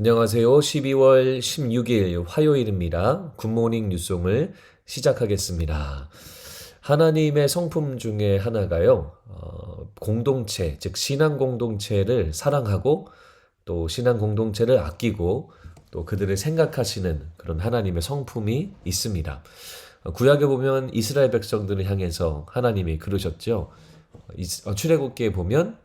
안녕하세요. 12월 16일 화요일입니다. 굿모닝 뉴송을 시작하겠습니다. 하나님의 성품 중에 하나가요, 공동체, 즉 신앙 공동체를 사랑하고 또 신앙 공동체를 아끼고 또 그들을 생각하시는 그런 하나님의 성품이 있습니다. 구약에 보면 이스라엘 백성들을 향해서 하나님이 그러셨죠. 출애굽기에 보면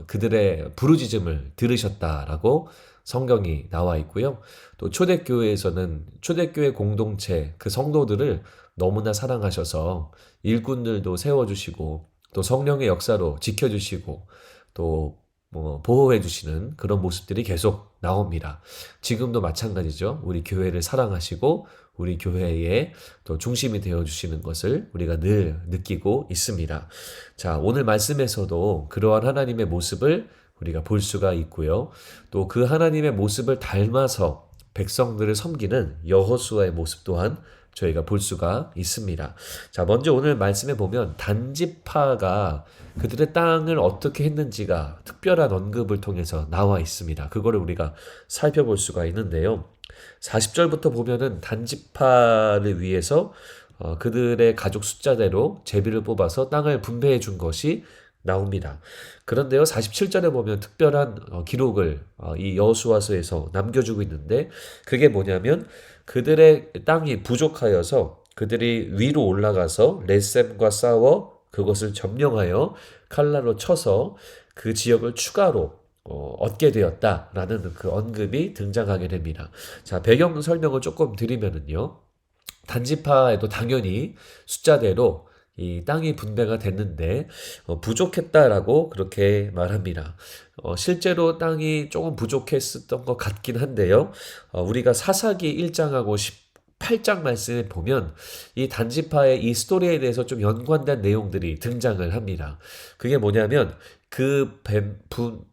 그들의 부르짖음을 들으셨다라고 성경이 나와 있고요. 또 초대교회에서는 초대교회 공동체 그 성도들을 너무나 사랑하셔서 일꾼들도 세워주시고 또 성령의 역사로 지켜주시고 또 보호해 주시는 그런 모습들이 계속 나옵니다. 지금도 마찬가지죠. 우리 교회를 사랑하시고 우리 교회의 또 중심이 되어 주시는 것을 우리가 늘 느끼고 있습니다. 자, 오늘 말씀에서도 그러한 하나님의 모습을 우리가 볼 수가 있고요. 또 그 하나님의 모습을 닮아서 백성들을 섬기는 여호수아의 모습 또한 저희가 볼 수가 있습니다. 자, 먼저 오늘 말씀에 보면 단지파가 그들의 땅을 어떻게 했는지가 특별한 언급을 통해서 나와 있습니다. 그거를 우리가 살펴볼 수가 있는데요. 40절부터 보면은 단지파를 위해서 그들의 가족 숫자대로 제비를 뽑아서 땅을 분배해 준 것이 나옵니다. 그런데요, 47절에 보면 특별한 기록을 이 여호수아서에서 남겨주고 있는데 그게 뭐냐면 그들의 땅이 부족하여서 그들이 위로 올라가서 렛셈과 싸워 그것을 점령하여 칼날로 쳐서 그 지역을 추가로 얻게 되었다라는 그 언급이 등장하게 됩니다. 자, 배경 설명을 조금 드리면은요. 단지파에도 당연히 숫자대로 이 땅이 분배가 됐는데 부족했다라고 그렇게 말합니다. 실제로 땅이 조금 부족했었던 것 같긴 한데요. 우리가 사사기 1장하고 18장 말씀에 보면 이 단지파의 이 스토리에 대해서 좀 연관된 내용들이 등장을 합니다. 그게 뭐냐면 그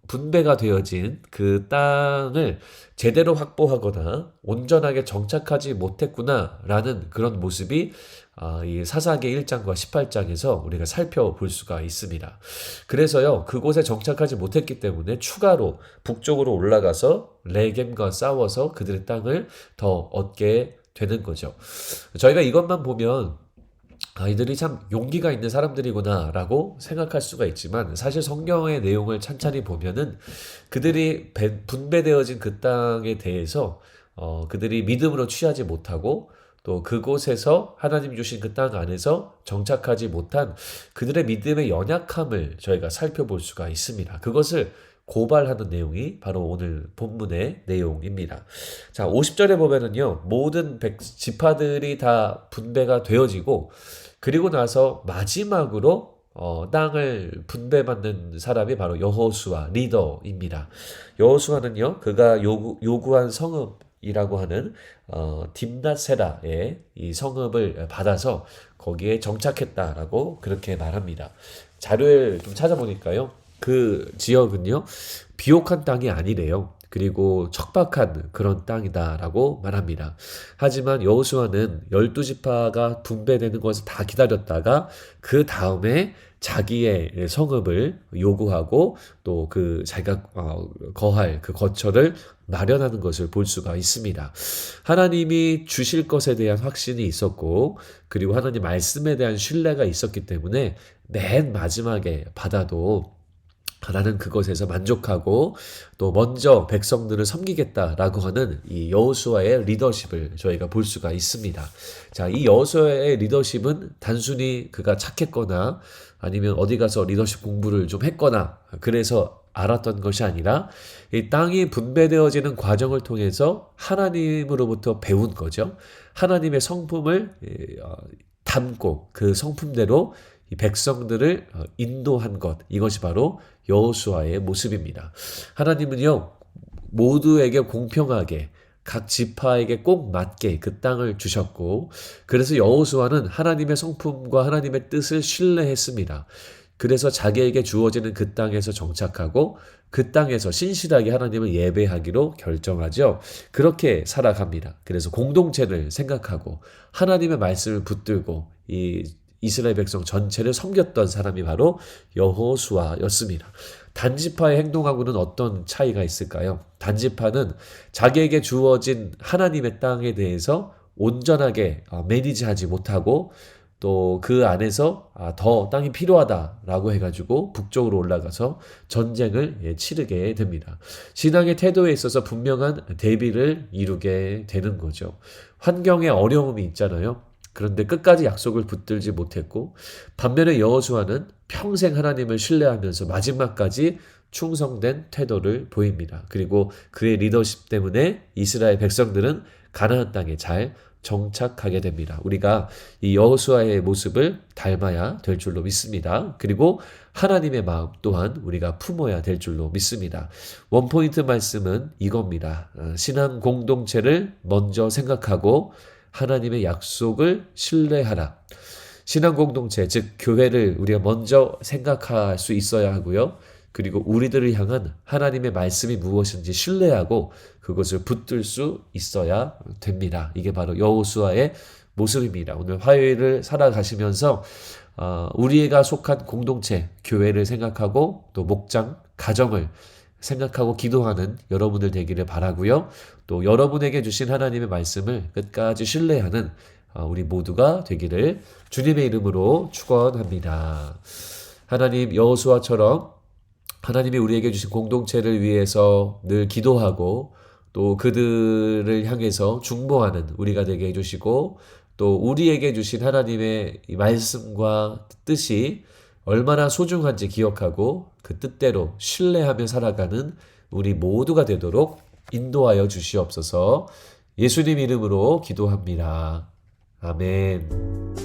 분배가 되어진 그 땅을 제대로 확보하거나 온전하게 정착하지 못했구나라는 그런 모습이 이 사사기 1장과 18장에서 우리가 살펴볼 수가 있습니다. 그래서요, 그곳에 정착하지 못했기 때문에 추가로 북쪽으로 올라가서 레겜과 싸워서 그들의 땅을 더 얻게 되는 거죠. 저희가 이것만 보면 이들이 참 용기가 있는 사람들이구나 라고 생각할 수가 있지만 사실 성경의 내용을 찬찬히 보면은 그들이 분배되어진 그 땅에 대해서 그들이 믿음으로 취하지 못하고 또 그곳에서 하나님 주신 그 땅 안에서 정착하지 못한 그들의 믿음의 연약함을 저희가 살펴볼 수가 있습니다. 그것을 고발하는 내용이 바로 오늘 본문의 내용입니다. 자, 50절에 보면은요, 모든 지파들이 다 분배가 되어지고, 그리고 나서 마지막으로 땅을 분배받는 사람이 바로 여호수아 리더입니다. 여호수아는요, 그가 요구한 성읍이라고 하는 딥낫세라의 이 성읍을 받아서 거기에 정착했다라고 그렇게 말합니다. 자료를 좀 찾아보니까요. 그 지역은요, 비옥한 땅이 아니래요. 그리고 척박한 그런 땅이다라고 말합니다. 하지만 여호수아는 12지파가 분배되는 것을 다 기다렸다가 그 다음에 자기의 성읍을 요구하고 또 그 자기가 거할 그 거처를 마련하는 것을 볼 수가 있습니다. 하나님이 주실 것에 대한 확신이 있었고 그리고 하나님 말씀에 대한 신뢰가 있었기 때문에 맨 마지막에 받아도 나는 그것에서 만족하고 또 먼저 백성들을 섬기겠다라고 하는 이 여호수아의 리더십을 저희가 볼 수가 있습니다. 자, 이 여호수아의 리더십은 단순히 그가 착했거나 아니면 어디 가서 리더십 공부를 좀 했거나 그래서 알았던 것이 아니라 이 땅이 분배되어지는 과정을 통해서 하나님으로부터 배운 거죠. 하나님의 성품을 담고 그 성품대로 이 백성들을 인도한 것, 이것이 바로 여호수아의 모습입니다. 하나님은요, 모두에게 공평하게 각 지파에게 꼭 맞게 그 땅을 주셨고 그래서 여호수아는 하나님의 성품과 하나님의 뜻을 신뢰했습니다. 그래서 자기에게 주어지는 그 땅에서 정착하고 그 땅에서 신실하게 하나님을 예배하기로 결정하죠. 그렇게 살아갑니다. 그래서 공동체를 생각하고 하나님의 말씀을 붙들고 이 이스라엘 백성 전체를 섬겼던 사람이 바로 여호수아였습니다. 단지파의 행동하고는 어떤 차이가 있을까요? 단지파는 자기에게 주어진 하나님의 땅에 대해서 온전하게 매니지하지 못하고 또 그 안에서 더 땅이 필요하다라고 해가지고 북쪽으로 올라가서 전쟁을 치르게 됩니다. 신앙의 태도에 있어서 분명한 대비를 이루게 되는 거죠. 환경에 어려움이 있잖아요. 그런데 끝까지 약속을 붙들지 못했고, 반면에 여호수아는 평생 하나님을 신뢰하면서 마지막까지 충성된 태도를 보입니다. 그리고 그의 리더십 때문에 이스라엘 백성들은 가나안 땅에 잘 정착하게 됩니다. 우리가 이 여호수아의 모습을 닮아야 될 줄로 믿습니다. 그리고 하나님의 마음 또한 우리가 품어야 될 줄로 믿습니다. 원포인트 말씀은 이겁니다. 신앙 공동체를 먼저 생각하고 하나님의 약속을 신뢰하라. 신앙 공동체, 즉 교회를 우리가 먼저 생각할 수 있어야 하고요. 그리고 우리들을 향한 하나님의 말씀이 무엇인지 신뢰하고 그것을 붙들 수 있어야 됩니다. 이게 바로 여호수아의 모습입니다. 오늘 화요일을 살아가시면서 우리가 속한 공동체, 교회를 생각하고 또 목장, 가정을 생각하고 기도하는 여러분들 되기를 바라고요. 또 여러분에게 주신 하나님의 말씀을 끝까지 신뢰하는 우리 모두가 되기를 주님의 이름으로 축원합니다. 하나님, 여호수아처럼 하나님이 우리에게 주신 공동체를 위해서 늘 기도하고 또 그들을 향해서 중보하는 우리가 되게 해주시고 또 우리에게 주신 하나님의 말씀과 뜻이 얼마나 소중한지 기억하고 그 뜻대로 신뢰하며 살아가는 우리 모두가 되도록 인도하여 주시옵소서. 예수님 이름으로 기도합니다. 아멘.